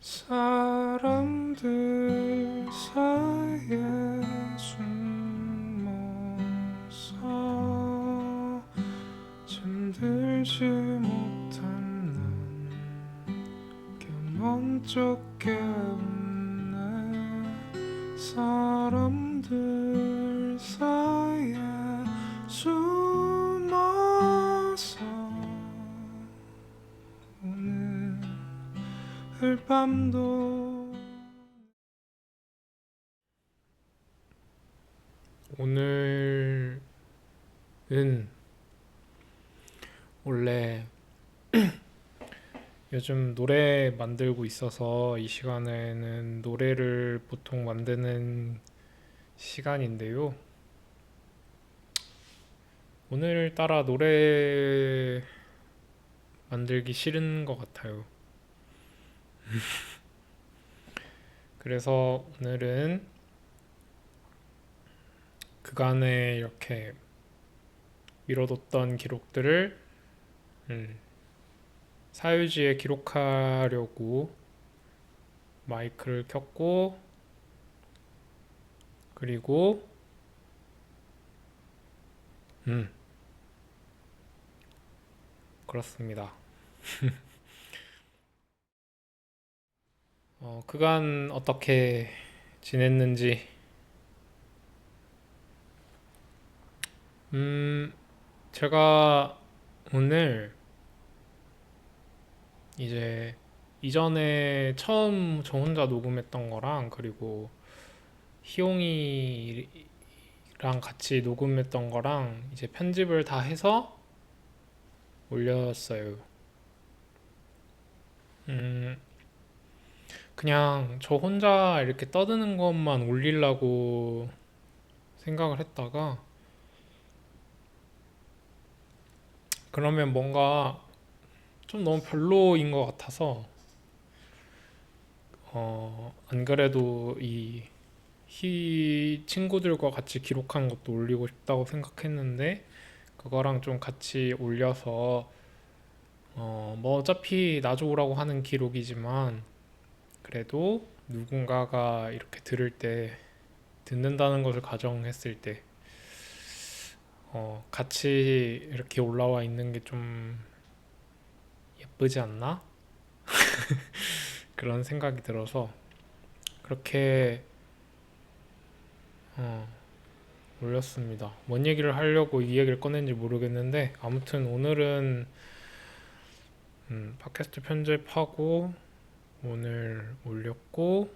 사람들 사이에 숨어서 잠들지 못한 난 먼저 깨우네. 사람들 사이에 숨어서 오늘 밤도 오늘은 원래 요즘 노래 만들고 있어서 이 시간에는 노래를 보통 만드는 시간인데요. 오늘따라 노래 만들기 싫은 것 같아요. 그래서 오늘은 그간에 이렇게 미뤄뒀던 기록들을 사유지에 기록하려고 마이크를 켰고, 그리고 그렇습니다. 그간 어떻게 지냈는지. 제가 오늘 이제 이전에 처음 저 혼자 녹음했던 거랑, 그리고 희용이랑 같이 녹음했던 거랑 이제 편집을 다 해서 올렸어요. 음, 그냥 저 혼자 이렇게 떠드는 것만 올리려고 생각을 했다가, 그러면 뭔가 좀 너무 별로인 것 같아서, 안 그래도 이 친구들과 같이 기록한 것도 올리고 싶다고 생각했는데, 그거랑 좀 같이 올려서, 뭐 어차피 나중오라고 하는 기록이지만, 그래도 누군가가 이렇게 들을 때, 듣는다는 것을 가정했을 때, 같이 이렇게 올라와 있는 게 좀 예쁘지 않나? 그런 생각이 들어서, 그렇게, 어, 올렸습니다. 뭔 얘기를 하려고 이 얘기를 꺼낸지 모르겠는데, 아무튼 오늘은 팟캐스트 편집하고 오늘 올렸고,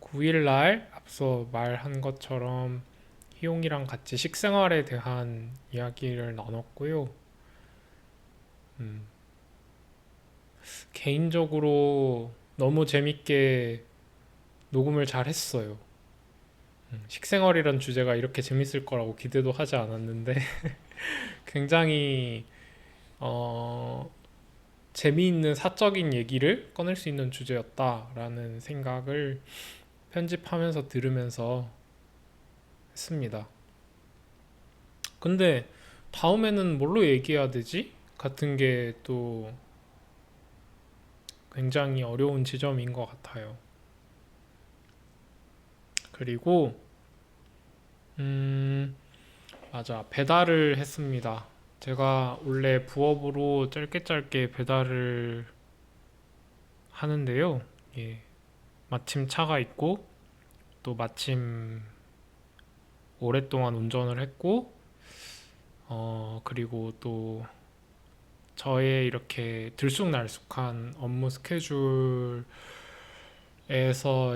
9일날 앞서 말한 것처럼 희용이랑 같이 식생활에 대한 이야기를 나눴고요. 음, 개인적으로 너무 재밌게 녹음을 잘 했어요. 식생활이란 주제가 이렇게 재밌을 거라고 기대도 하지 않았는데 굉장히 어, 재미있는 사적인 얘기를 꺼낼 수 있는 주제였다라는 생각을 편집하면서 들으면서 했습니다. 근데 다음에는 뭘로 얘기해야 되지? 같은 게 또 굉장히 어려운 지점인 것 같아요. 그리고 음, 맞아. 배달을 했습니다. 제가 원래 부업으로 짧게 짧게 배달을 하는데요. 예, 마침 차가 있고, 또 마침 오랫동안 운전을 했고, 그리고 또 저의 이렇게 들쑥날쑥한 업무 스케줄에서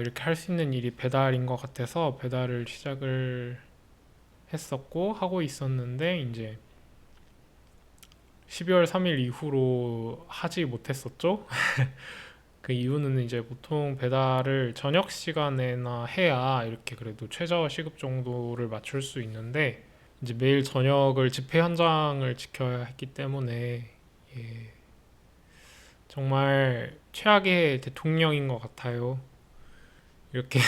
이렇게 할 수 있는 일이 배달인 것 같아서 배달을 시작을 했었고, 하고 있었는데, 이제 12월 3일 이후로 하지 못했었죠. 그 이유는 이제 보통 배달을 저녁 시간에나 해야 이렇게 그래도 최저 시급 정도를 맞출 수 있는데, 이제 매일 저녁을 집회 현장을 지켜야 했기 때문에, 예, 정말 최악의 대통령인 것 같아요. 이렇게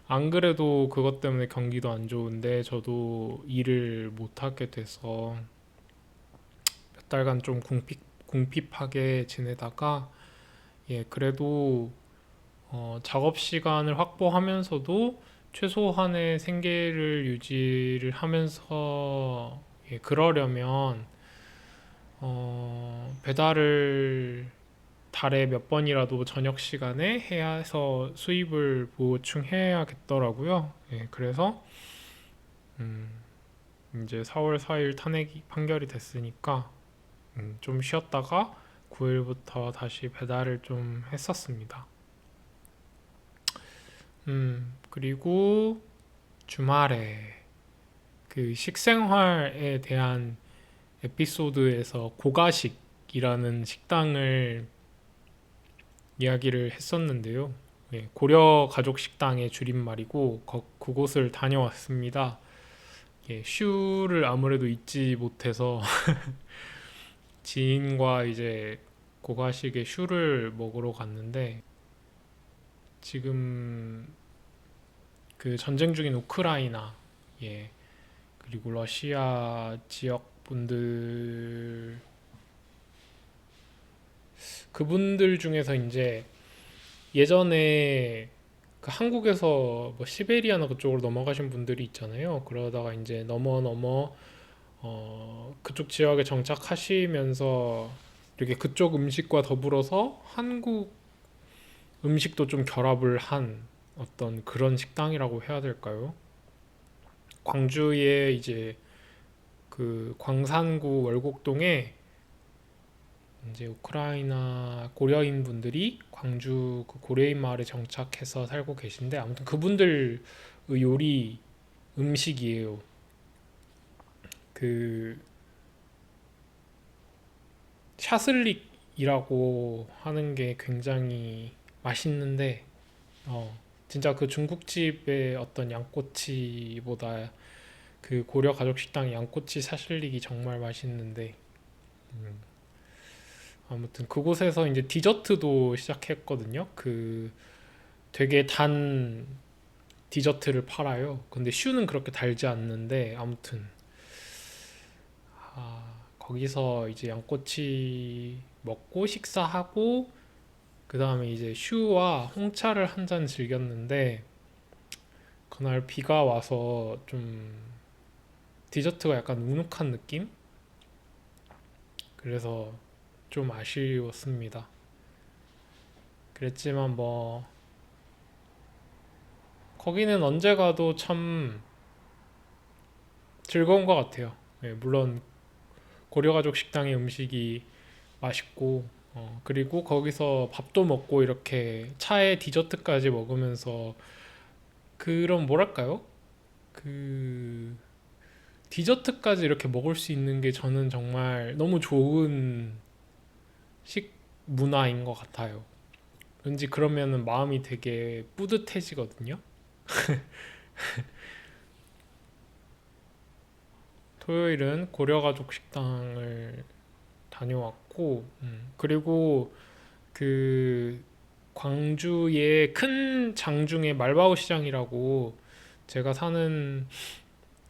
안 그래도 그것 때문에 경기도 안 좋은데 저도 일을 못 하게 돼서 몇 달간 좀 궁핍하게 지내다가 예, 그래도 작업 시간을 확보하면서도 최소한의 생계를 유지를 하면서 예, 그러려면 배달을 달에 몇 번이라도 저녁 시간에 해야 해서 수입을 보충해야겠더라고요. 예, 그래서 음, 이제 4월 4일 탄핵 판결이 됐으니까 좀 쉬었다가 9일부터 다시 배달을 좀 했었습니다. 그리고 주말에 그 식생활에 대한 에피소드에서 고가식이라는 식당을 이야기를 했었는데요. 예, 고려 가족 식당의 줄임말이고 그곳을 다녀왔습니다. 예, 슈를 아무래도 잊지 못해서 지인과 이제 고가식의 슈를 먹으러 갔는데 지금 그 전쟁 중인 우크라이나 예, 그리고 러시아 지역 분들 그분들 중에서 이제 예전에 그 한국에서 뭐 시베리아나 그쪽으로 넘어가신 분들이 있잖아요. 그러다가 이제 넘어 그쪽 지역에 정착하시면서 이렇게 그쪽 음식과 더불어서 한국 음식도 좀 결합을 한 어떤 그런 식당이라고 해야 될까요? 광주에 이제 그 광산구 월곡동에 이제 우크라이나 고려인 분들이 광주 그 고려인 마을에 정착해서 살고 계신데 아무튼 그분들 요리 음식이에요. 그 샤슬릭이라고 하는 게 굉장히 맛있는데 진짜 그 중국집의 어떤 양꼬치보다 그 고려 가족 식당 양꼬치 샤슬릭이 정말 맛있는데 음, 아무튼 그곳에서 이제 디저트도 시작했거든요. 그 되게 단 디저트를 팔아요. 근데 슈는 그렇게 달지 않는데 아무튼 거기서 이제 양꼬치 먹고 식사하고 그 다음에 이제 슈와 홍차를 한 잔 즐겼는데 그날 비가 와서 좀 디저트가 약간 눅눅한 느낌? 그래서 좀 아쉬웠습니다. 그랬지만 뭐 거기는 언제 가도 참 즐거운 것 같아요. 예, 물론 고려가족 식당의 음식이 맛있고 그리고 거기서 밥도 먹고 이렇게 차에 디저트까지 먹으면서 그런 뭐랄까요? 그 디저트까지 이렇게 먹을 수 있는 게 저는 정말 너무 좋은 식 문화인 것 같아요. 왠지 그러면은 마음이 되게 뿌듯해지거든요. 토요일은 고려가족 식당을 다녀왔고, 그리고 그 광주의 큰 장중에 말바오 시장이라고 제가 사는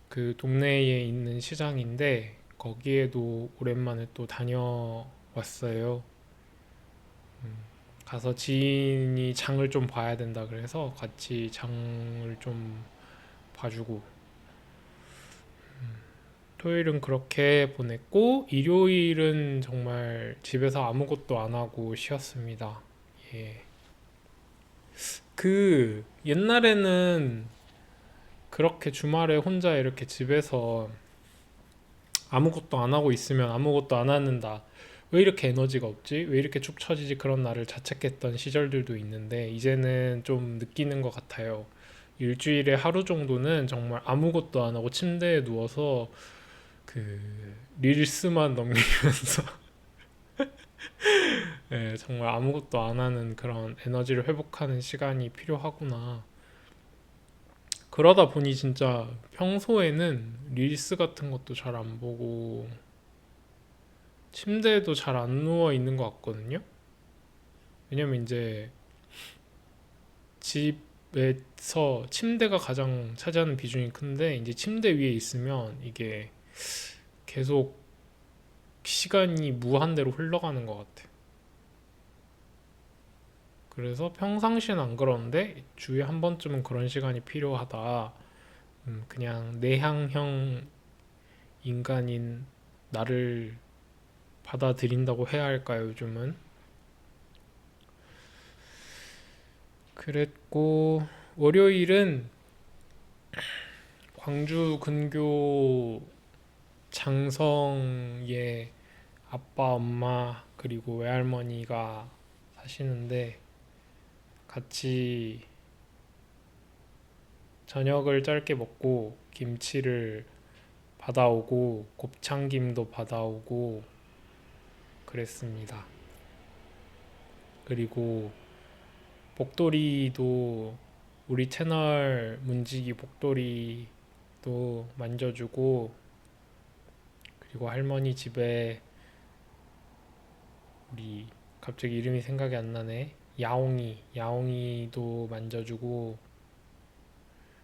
그 동네에 있는 시장인데 거기에도 오랜만에 또 다녀왔어요. 가서 지인이 장을 좀 봐야 된다 그래서 같이 장을 좀 봐주고 토요일은 그렇게 보냈고 일요일은 정말 집에서 아무것도 안 하고 쉬었습니다. 예. 그 옛날에는 그렇게 주말에 혼자 이렇게 집에서 아무것도 안 하고 있으면 아무것도 안 하는다. 왜 이렇게 에너지가 없지? 왜 이렇게 축 처지지? 그런 나를 자책했던 시절들도 있는데 이제는 좀 느끼는 것 같아요. 일주일에 하루 정도는 정말 아무것도 안 하고 침대에 누워서 그 릴스만 넘기면서 예, 정말 아무것도 안 하는 그런 에너지를 회복하는 시간이 필요하구나. 그러다 보니 진짜 평소에는 릴스 같은 것도 잘 안 보고 침대에도 잘 안 누워 있는 것 같거든요. 왜냐면 이제 집에서 침대가 가장 차지하는 비중이 큰데 이제 침대 위에 있으면 이게 계속 시간이 무한대로 흘러가는 것 같아. 그래서 평상시엔 안 그러는데 주에 한 번쯤은 그런 시간이 필요하다. 그냥 내향형 인간인 나를 받아들인다고 해야 할까요, 요즘은? 그랬고, 월요일은 광주 근교 장성에 아빠, 엄마, 그리고 외할머니가 사시는데 같이 저녁을 짧게 먹고 김치를 받아오고 곱창김도 받아오고 그랬습니다. 그리고 복돌이도 우리 채널 문지기 복돌이도 만져주고 그리고 할머니 집에 우리 갑자기 이름이 생각이 안 나네. 야옹이도 만져주고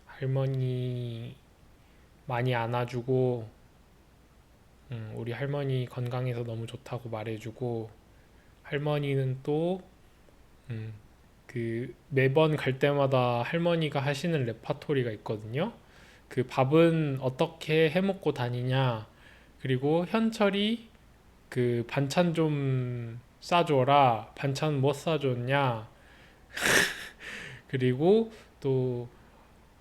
할머니 많이 안아주고 우리 할머니 건강해서 너무 좋다고 말해주고 할머니는 또 매번 갈 때마다 할머니가 하시는 레파토리가 있거든요. 그 밥은 어떻게 해 먹고 다니냐 그리고 현철이 그 반찬 좀 싸줘라 반찬 뭐 싸줬냐 그리고 또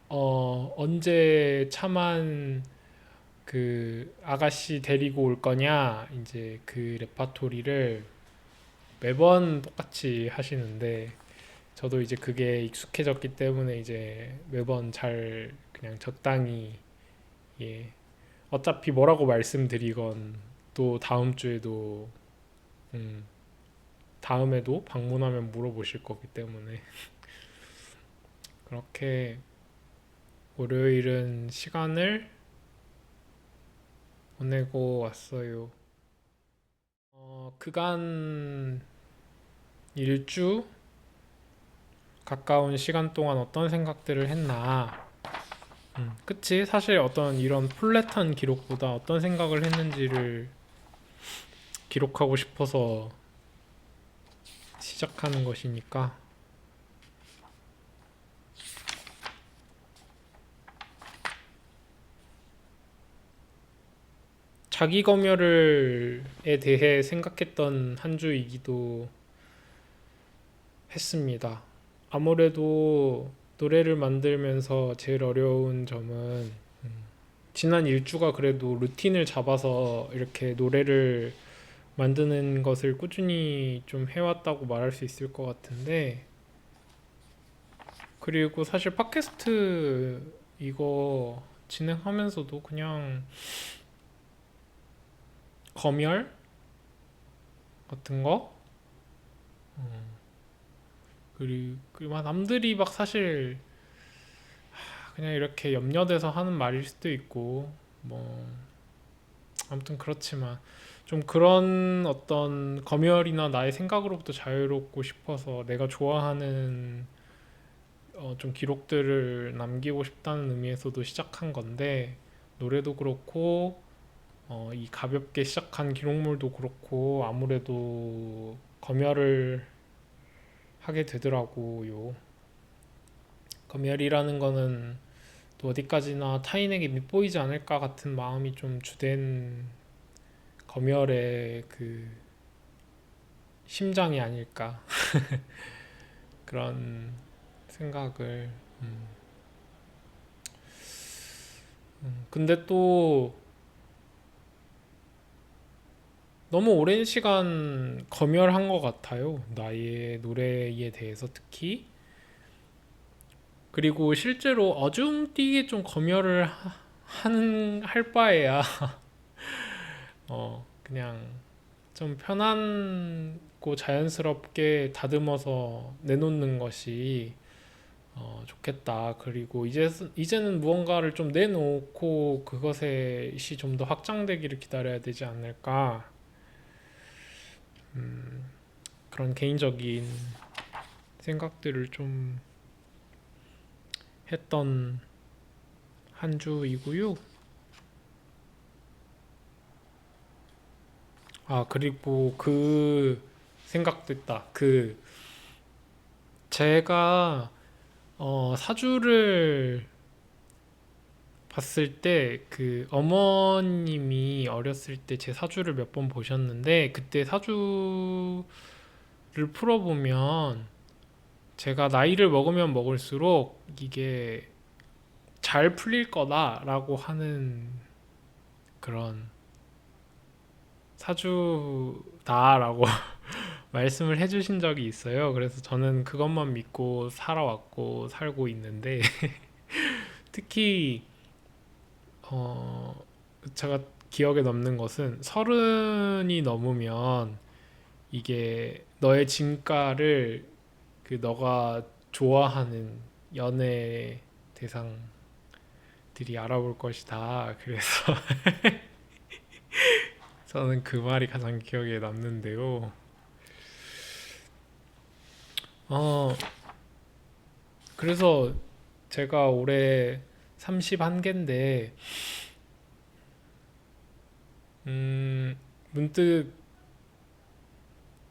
언제 차만 그 아가씨 데리고 올 거냐 이제 그 레파토리를 매번 똑같이 하시는데 저도 이제 그게 익숙해졌기 때문에 이제 매번 잘 그냥 적당히 예 어차피 뭐라고 말씀드리건 또 다음 주에도 음 다음에도 방문하면 물어보실 거기 때문에 그렇게 월요일은 시간을 보내고 왔어요. 그간 일주 가까운 시간 동안 어떤 생각들을 했나. 그치? 사실 어떤 이런 플랫한 기록보다 어떤 생각을 했는지를 기록하고 싶어서 시작하는 것이니까. 자기 검열에 대해 생각했던 한 주이기도 했습니다. 아무래도 노래를 만들면서 제일 어려운 점은 지난 일주가 그래도 루틴을 잡아서 이렇게 노래를 만드는 것을 꾸준히 좀 해왔다고 말할 수 있을 것 같은데 그리고 사실 팟캐스트 이거 진행하면서도 그냥 검열 같은 거 그리고 남들이 막 사실 그냥 이렇게 염려돼서 하는 말일 수도 있고 뭐 아무튼 그렇지만 좀 그런 어떤 검열이나 나의 생각으로부터 자유롭고 싶어서 내가 좋아하는 좀 기록들을 남기고 싶다는 의미에서도 시작한 건데 노래도 그렇고 이 가볍게 시작한 기록물도 그렇고 아무래도 검열을 하게 되더라고요. 검열이라는 거는 또 어디까지나 타인에게 밉보이지 않을까 같은 마음이 좀 주된 검열의 그 심장이 아닐까 그런 생각을 근데 또 너무 오랜 시간 검열한 것 같아요. 나의 노래에 대해서 특히. 그리고 실제로 어중뛰게 좀 검열을 할 바에야, 그냥 좀 편안고 자연스럽게 다듬어서 내놓는 것이, 좋겠다. 그리고 이제는 무언가를 좀 내놓고 그것이 좀 더 확장되기를 기다려야 되지 않을까. 그런 개인적인 생각들을 좀 했던 한 주이고요. 아, 그리고 그 생각도 있다. 제가 사주를 봤을 때 그 어머님이 어렸을 때 제 사주를 몇 번 보셨는데 그때 사주를 풀어보면 제가 나이를 먹으면 먹을수록 이게 잘 풀릴 거다라고 하는 그런 사주다라고 말씀을 해주신 적이 있어요. 그래서 저는 그것만 믿고 살아왔고 살고 있는데 특히 어, 제가 기억에 남는 것은 서른이 넘으면 이게 너의 진가를 그 너가 좋아하는 연애 대상들이 알아볼 것이다. 그래서 저는 그 말이 가장 기억에 남는데요. 어, 그래서 제가 올해 31개인데 문득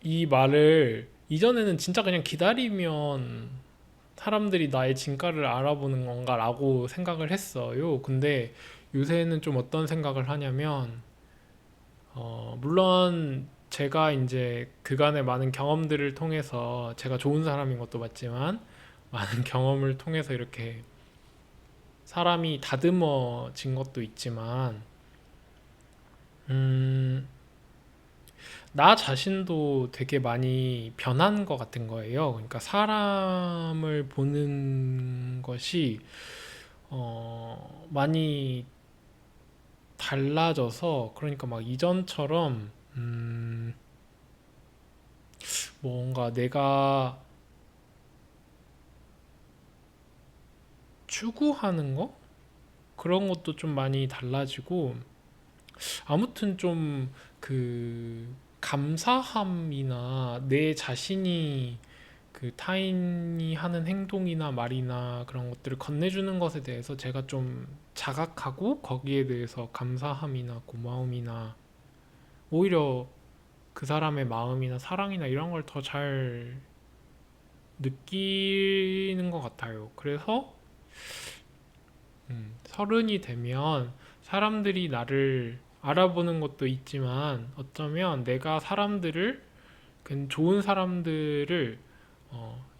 이 말을 이전에는 진짜 그냥 기다리면 사람들이 나의 진가를 알아보는 건가라고 생각을 했어요. 근데 요새는 좀 어떤 생각을 하냐면, 물론 제가 이제 그간의 많은 경험들을 통해서 제가 좋은 사람인 것도 맞지만, 많은 경험을 통해서 이렇게 사람이 다듬어진 것도 있지만, 음, 나 자신도 되게 많이 변한 것 같은 거예요. 그러니까 사람을 보는 것이 많이 달라져서 그러니까 막 이전처럼 뭔가 내가 추구하는 거 그런 것도 좀 많이 달라지고 아무튼 좀 그 감사함이나 내 자신이 그 타인이 하는 행동이나 말이나 그런 것들을 건네주는 것에 대해서 제가 좀 자각하고 거기에 대해서 감사함이나 고마움이나 오히려 그 사람의 마음이나 사랑이나 이런 걸 더 잘 느끼는 것 같아요. 그래서 서른이 되면 사람들이 나를 알아보는 것도 있지만 어쩌면 내가 사람들을 그 좋은 사람들을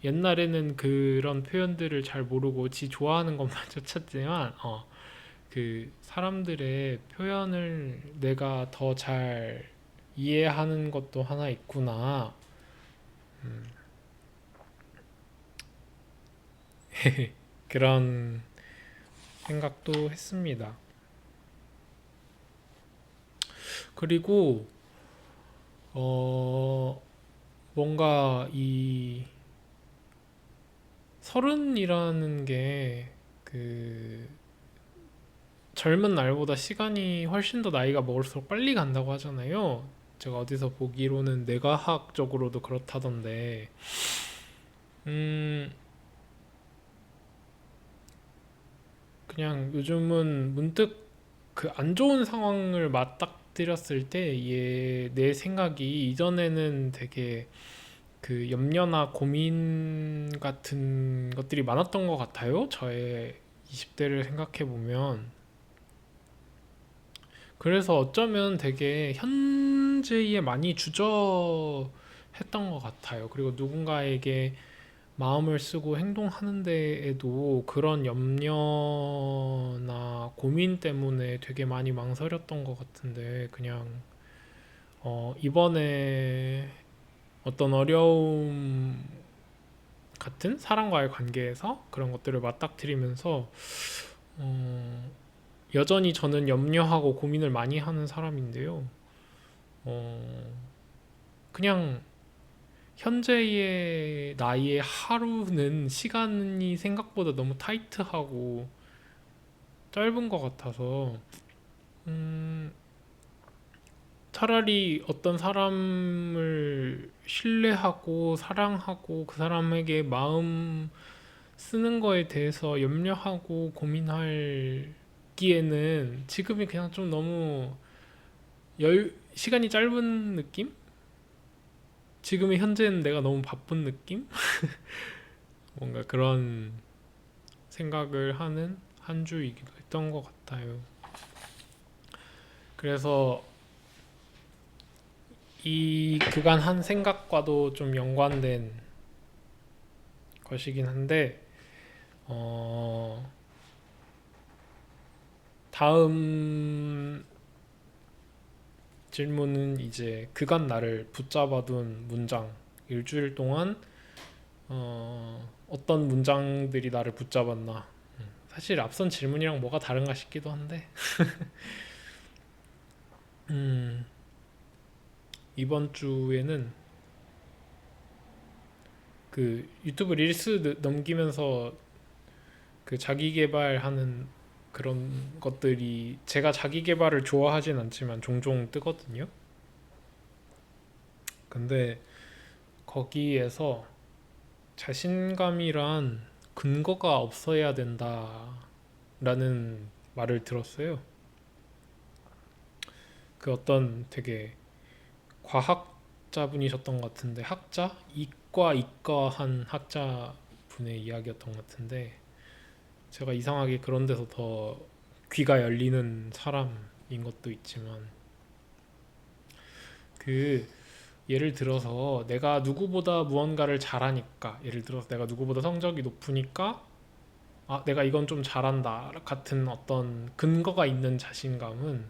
옛날에는 그런 표현들을 잘 모르고 지 좋아하는 것만 쫓았지만 그 사람들의 표현을 내가 더 잘 이해하는 것도 하나 있구나. 음, 그런 생각도 했습니다. 그리고 어 뭔가 이 서른이라는 게 그 젊은 날보다 시간이 훨씬 더 나이가 먹을수록 빨리 간다고 하잖아요. 제가 어디서 보기로는 뇌과학적으로도 그렇다던데, 음, 그냥 요즘은 문득 그 안 좋은 상황을 맞닥뜨렸을 때, 내 생각이 이전에는 되게 그 염려나 고민 같은 것들이 많았던 것 같아요. 저의 20대를 생각해 보면. 그래서 어쩌면 되게 현재에 많이 주저했던 것 같아요. 그리고 누군가에게 마음을 쓰고 행동하는 데에도 그런 염려나 고민 때문에 되게 많이 망설였던 것 같은데, 그냥, 이번에 어떤 어려움 같은 사람과의 관계에서 그런 것들을 맞닥뜨리면서, 어, 여전히 저는 염려하고 고민을 많이 하는 사람인데요. 어, 그냥 현재의 나의 하루는 시간이 생각보다 너무 타이트하고 짧은 것 같아서 음, 차라리 어떤 사람을 신뢰하고 사랑하고 그 사람에게 마음 쓰는 거에 대해서 염려하고 고민할 기에는 지금이 그냥 좀 너무 시간이 짧은 느낌? 지금의 현재는 내가 너무 바쁜 느낌? 뭔가 그런 생각을 하는 한 주이기도 했던 것 같아요. 그래서 이 그간 한 생각과도 좀 연관된 것이긴 한데, 어, 다음 질문은 이제 그간 나를 붙잡아둔 문장, 일주일 동안 어떤 문장들이 나를 붙잡았나. 사실 앞선 질문이랑 뭐가 다른가 싶기도 한데, 음, 이번 주에는 그 유튜브 릴스 넘기면서 그 자기 개발하는 그런 것들이 제가 자기 개발을 좋아하진 않지만 종종 뜨거든요. 근데 거기에서 자신감이란 근거가 없어야 된다라는 말을 들었어요. 그 어떤 되게 과학자분이셨던 것 같은데, 학자? 이과한 학자분의 이야기였던 것 같은데, 제가 이상하게 그런 데서 더 귀가 열리는 사람인 것도 있지만, 그 예를 들어서 내가 누구보다 무언가를 잘하니까, 예를 들어서 내가 누구보다 성적이 높으니까 아, 내가 이건 좀 잘한다 같은 어떤 근거가 있는 자신감은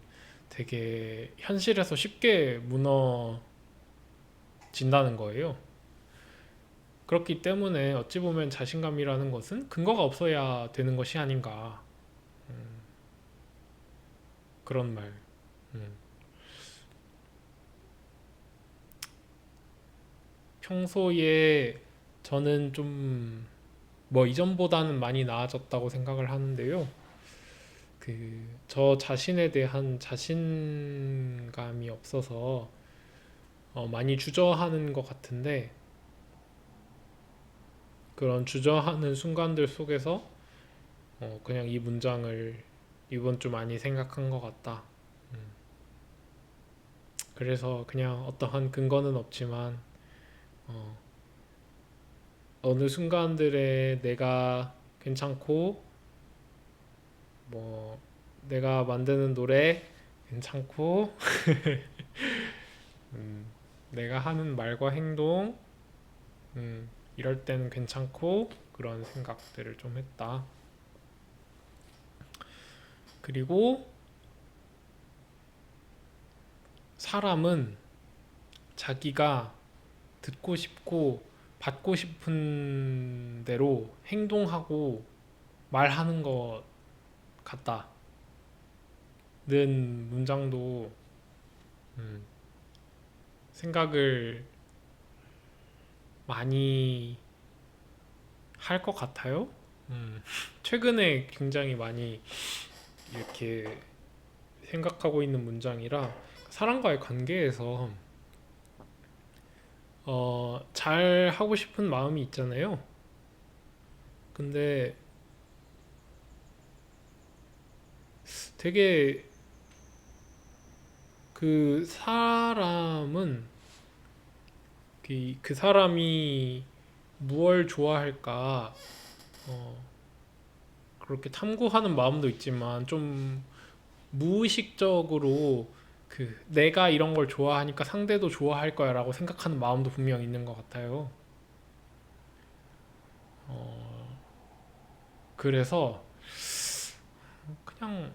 되게 현실에서 쉽게 무너진다는 거예요. 그렇기 때문에 어찌 보면 자신감이라는 것은 근거가 없어야 되는 것이 아닌가. 그런 말. 음. 평소에 저는 좀 뭐 이전보다는 많이 나아졌다고 생각을 하는데요. 그 저 자신에 대한 자신감이 없어서 많이 주저하는 것 같은데, 그런 주저하는 순간들 속에서 그냥 이 문장을 이번 주 많이 생각한 것 같다. 그래서 그냥 어떠한 근거는 없지만 어, 어느 순간들에 내가 괜찮고, 뭐 내가 만드는 노래 괜찮고, 음, 내가 하는 말과 행동, 이럴 때는 괜찮고, 그런 생각들을 좀 했다. 그리고 사람은 자기가 듣고 싶고 받고 싶은 대로 행동하고 말하는 것 같다는 문장도 음, 생각을 많이 할 것 같아요. 최근에 굉장히 많이 이렇게 생각하고 있는 문장이라, 사람과의 관계에서 잘 하고 싶은 마음이 있잖아요. 근데 되게 그 사람은 그 사람이 무얼 좋아할까 그렇게 탐구하는 마음도 있지만, 좀 무의식적으로 그 내가 이런 걸 좋아하니까 상대도 좋아할 거야라고 생각하는 마음도 분명 있는 것 같아요. 그래서 그냥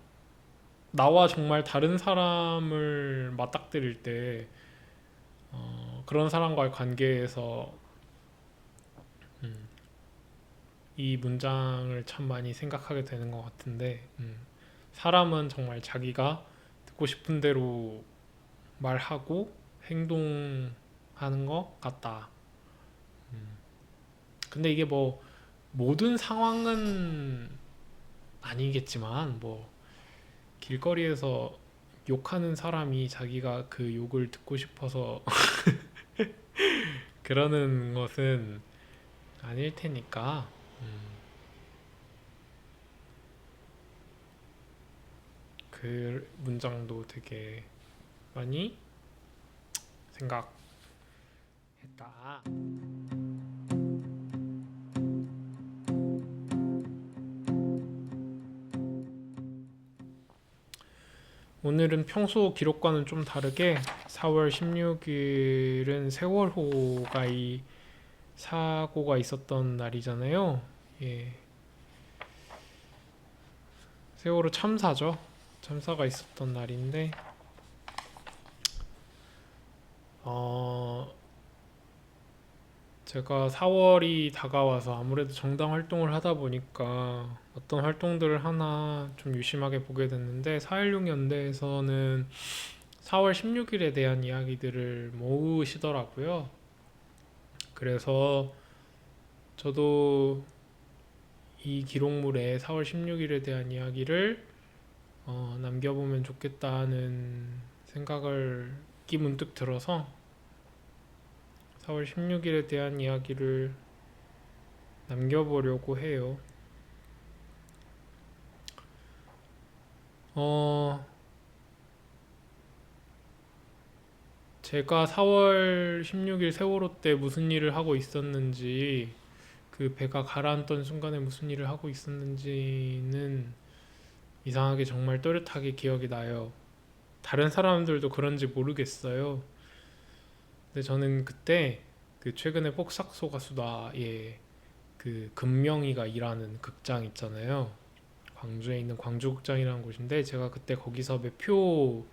나와 정말 다른 사람을 맞닥뜨릴 때 그런 사람과의 관계에서 이 문장을 참 많이 생각하게 되는 것 같은데, 사람은 정말 자기가 듣고 싶은 대로 말하고 행동하는 것 같다. 근데 이게 뭐 모든 상황은 아니겠지만, 뭐 길거리에서 욕하는 사람이 자기가 그 욕을 듣고 싶어서 그러는 것은 아닐 테니까, 그 문장도 되게 많이 생각했다. 오늘은 평소 기록과는 좀 다르게 4월 16일은 세월호가 이 사고가 있었던 날이잖아요. 예, 세월호 참사죠. 참사가 있었던 날인데, 어, 제가 4월이 다가와서 아무래도 정당 활동을 하다 보니까 어떤 활동들을 하나 좀 유심하게 보게 됐는데 4.16 연대에서는 4월 16일에 대한 이야기들을 모으시더라고요. 그래서 저도 이 기록물에 4월 16일에 대한 이야기를 남겨보면 좋겠다는 생각을 문득 들어서 4월 16일에 대한 이야기를 남겨보려고 해요. 어, 제가 4월 16일 세월호 때 무슨 일을 하고 있었는지, 그 배가 가라앉던 순간에 무슨 일을 하고 있었는지는 이상하게 정말 또렷하게 기억이 나요. 다른 사람들도 그런지 모르겠어요. 근데 저는 그때 그 최근에 폭삭소 가수다의 그 금명이가 일하는 극장 있잖아요. 광주에 있는 광주극장이라는 곳인데 제가 그때 거기서 매표원으로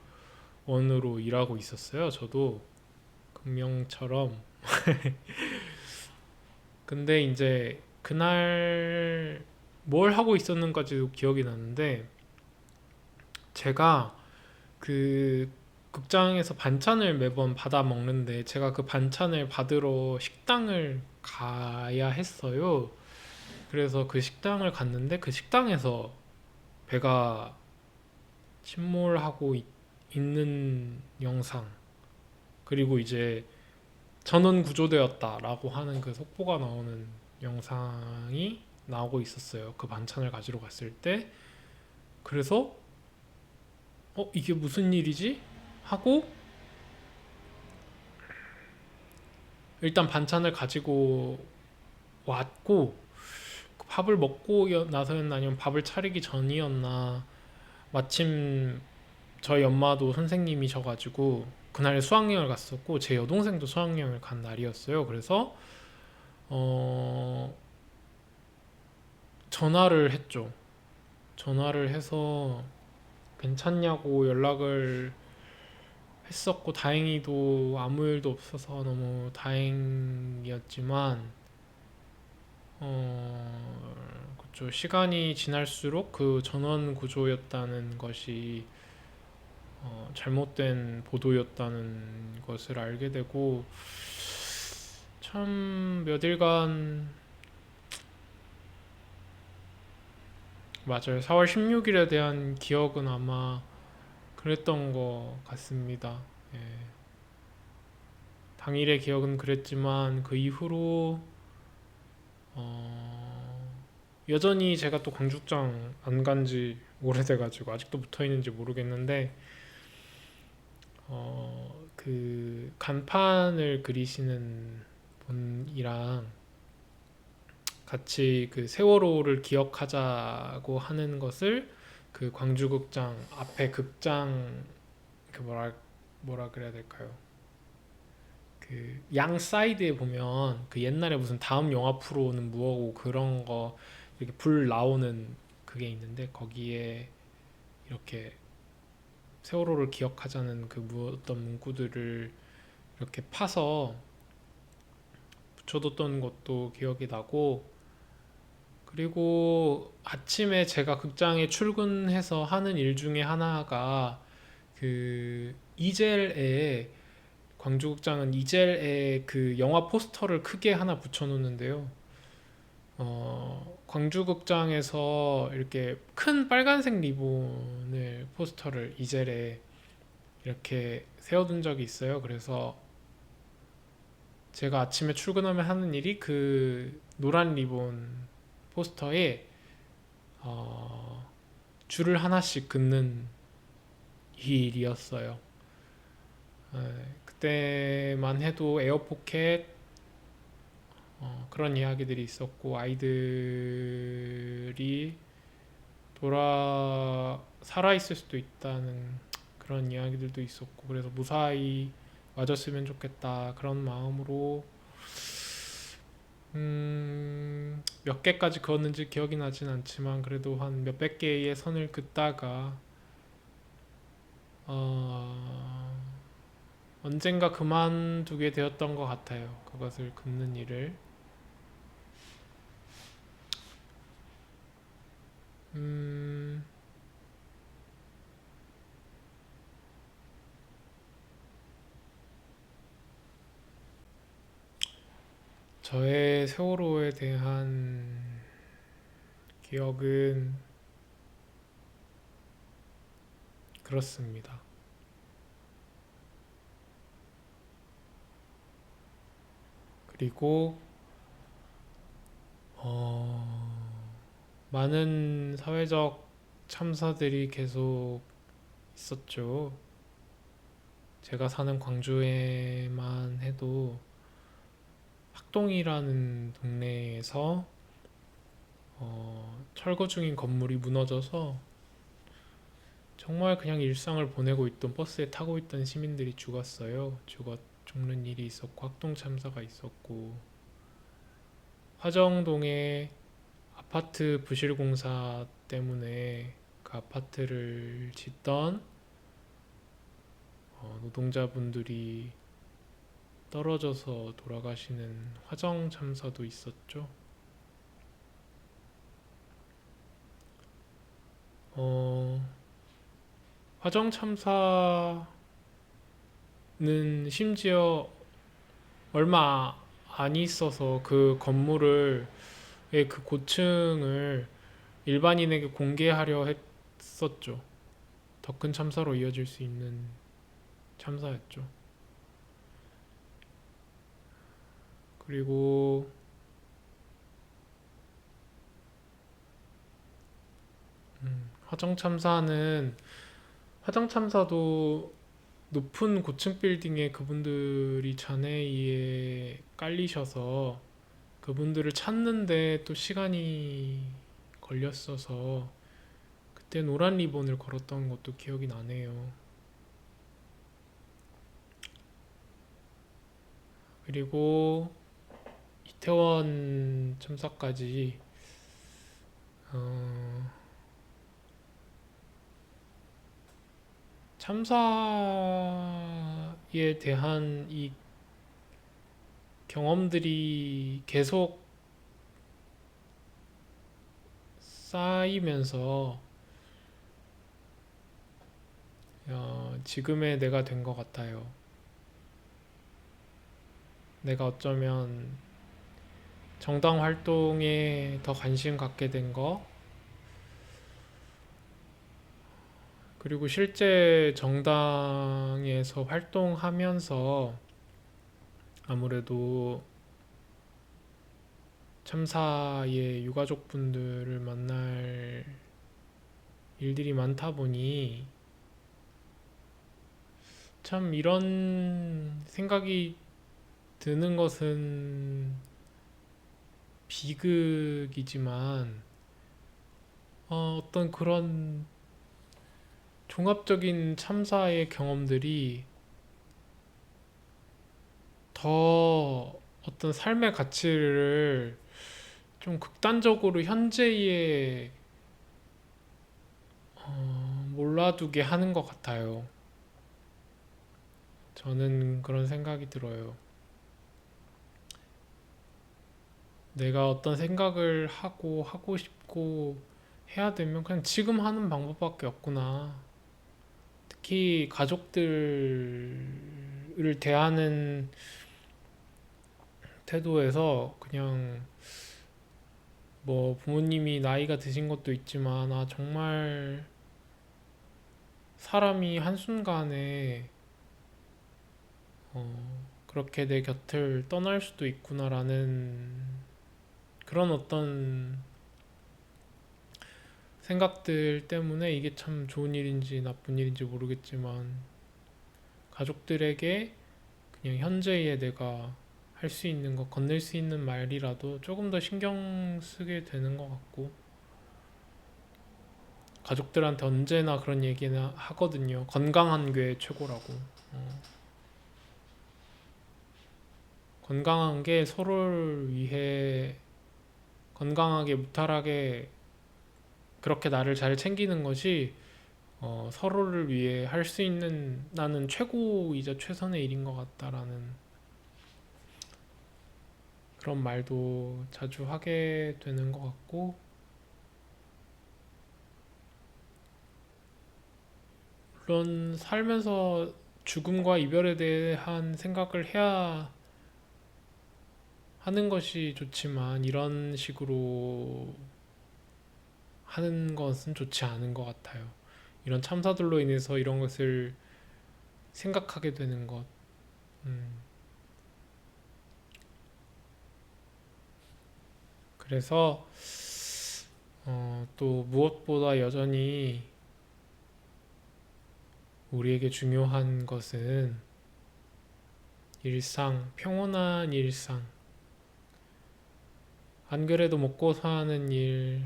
일하고 있었어요. 저도 금명처럼. 근데 이제 그날 뭘 하고 있었는가지도 기억이 나는데 제가 그 극장에서 반찬을 매번 받아 먹는데 제가 그 반찬을 받으러 식당을 가야 했어요. 그래서 그 식당을 갔는데 그 식당에서 배가 침몰하고 있는 영상, 그리고 이제 전원 구조되었다라고 하는 그 속보가 나오는 영상이 나오고 있었어요. 그 반찬을 가지러 갔을 때. 그래서 이게 무슨 일이지? 하고 일단 반찬을 가지고 왔고 밥을 먹고 나서였나 아니면 밥을 차리기 전이었나, 마침 저희 엄마도 선생님이셔가지고 그날 수학여행을 갔었고 제 여동생도 수학여행을 간 날이었어요. 그래서 어, 전화를 했죠. 전화를 해서 괜찮냐고 연락을 했었고 다행히도 아무 일도 없어서 너무 다행이었지만 그쵸. 시간이 지날수록 그 전원 구조였다는 것이 잘못된 보도였다는 것을 알게 되고 참 몇 일간, 맞아요. 4월 16일에 대한 기억은 아마 그랬던 것 같습니다. 예. 당일의 기억은 그랬지만 그 이후로 어, 여전히 제가 또 광주장 안 간지 오래돼가지고 아직도 붙어 있는지 모르겠는데 그 간판을 그리시는 분이랑 같이 그 세월호를 기억하자고 하는 것을 그 광주극장 앞에 극장, 그 뭐라 그래야 될까요? 그 양 사이드에 보면 그 옛날에 무슨 다음 영화 프로는 뭐고 그런 거 이렇게 불 나오는 그게 있는데 거기에 이렇게 세월호를 기억하자는 그 어떤 문구들을 이렇게 파서 붙여뒀던 것도 기억이 나고, 그리고 아침에 제가 극장에 출근해서 하는 일 중에 하나가 그 이젤에, 광주극장은 이젤에 그 영화 포스터를 크게 하나 붙여놓는데요. 광주극장에서 이렇게 큰 빨간색 리본을 포스터를 이젤에 이렇게 세워둔 적이 있어요. 그래서 제가 아침에 출근하면 하는 일이 그 노란 리본 포스터에 줄을 하나씩 긋는 일이었어요. 그때만 해도 에어포켓 그런 이야기들이 있었고 아이들이 살아 있을 수도 있다는 그런 이야기들도 있었고, 그래서 무사히 맞았으면 좋겠다 그런 마음으로 몇 개까지 그었는지 기억이 나진 않지만 그래도 한 몇백 개의 선을 긋다가 어, 언젠가 그만두게 되었던 것 같아요. 그것을 긋는 일을. 음, 저의 세월호에 대한 기억은 그렇습니다. 그리고 많은 사회적 참사들이 계속 있었죠. 제가 사는 광주에만 해도 학동이라는 동네에서 철거 중인 건물이 무너져서 정말 그냥 일상을 보내고 있던 버스에 타고 있던 시민들이 죽었어요. 죽는 일이 있었고 학동 참사가 있었고 화정동에 아파트 부실 공사 때문에 그 아파트를 짓던 노동자분들이 떨어져서 돌아가시는 화정 참사도 있었죠. 어, 화정 참사는 심지어 얼마 안 있어서 그 건물을 그 고층을 일반인에게 공개하려 했었죠. 더 큰 참사로 이어질 수 있는 참사였죠. 그리고 화정 참사는 화정 참사도 높은 고층 빌딩에 그분들이 잔해에 깔리셔서 그분들을 찾는데 또 시간이 걸렸어서 그때 노란 리본을 걸었던 것도 기억이 나네요. 그리고 이태원 참사까지 어, 참사에 대한 이 경험들이 계속 쌓이면서 지금의 내가 된 것 같아요. 내가 어쩌면 정당 활동에 더 관심 갖게 된 거, 그리고 실제 정당에서 활동하면서 아무래도 참사의 유가족분들을 만날 일들이 많다 보니 참 이런 생각이 드는 것은 비극이지만 어떤 그런 종합적인 참사의 경험들이 더 어떤 삶의 가치를 좀 극단적으로 현재에 몰라두게 하는 것 같아요. 저는 그런 생각이 들어요. 내가 어떤 생각을 하고 싶고 해야 되면 그냥 지금 하는 방법밖에 없구나. 특히 가족들을 대하는 태도에서 그냥 뭐 부모님이 나이가 드신 것도 있지만 정말 사람이 한순간에 그렇게 내 곁을 떠날 수도 있구나라는 그런 어떤 생각들 때문에 이게 참 좋은 일인지 나쁜 일인지 모르겠지만 가족들에게 그냥 현재의 내가 할 수 있는 것, 건넬 수 있는 말이라도 조금 더 신경 쓰게 되는 것 같고 가족들한테 언제나 그런 얘기는 하거든요. 건강한 게 최고라고. 어, 건강한 게 서로를 위해 건강하게 무탈하게 그렇게 나를 잘 챙기는 것이 서로를 위해 할 수 있는 나는 최고이자 최선의 일인 것 같다라는 그런 말도 자주 하게 되는 것 같고, 물론 살면서 죽음과 이별에 대한 생각을 해야 하는 것이 좋지만 이런 식으로 하는 것은 좋지 않은 것 같아요. 이런 참사들로 인해서 이런 것을 생각하게 되는 것. 음, 그래서 또 무엇보다 여전히 우리에게 중요한 것은 일상, 평온한 일상. 안 그래도 먹고 사는 일,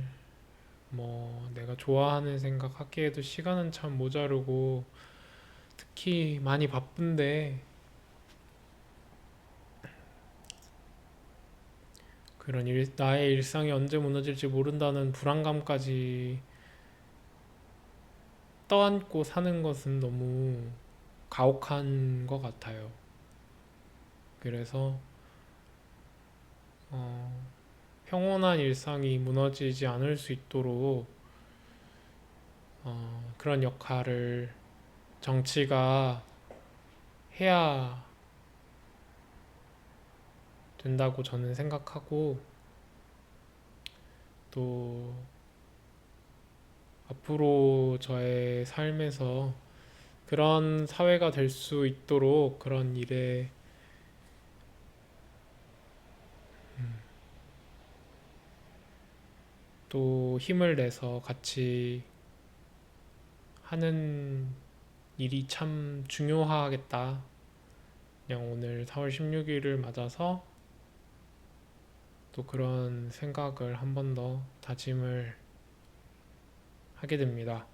뭐 내가 좋아하는 생각 하기에도 시간은 참 모자르고 특히 많이 바쁜데 그런 나의 일상이 언제 무너질지 모른다는 불안감까지 떠안고 사는 것은 너무 가혹한 것 같아요. 그래서 어, 평온한 일상이 무너지지 않을 수 있도록 그런 역할을 정치가 해야 된다고 저는 생각하고, 또 앞으로 저의 삶에서 그런 사회가 될 수 있도록 그런 일에 또 힘을 내서 같이 하는 일이 참 중요하겠다. 그냥 오늘 4월 16일을 맞아서 또 그런 생각을 한 번 더 다짐을 하게 됩니다.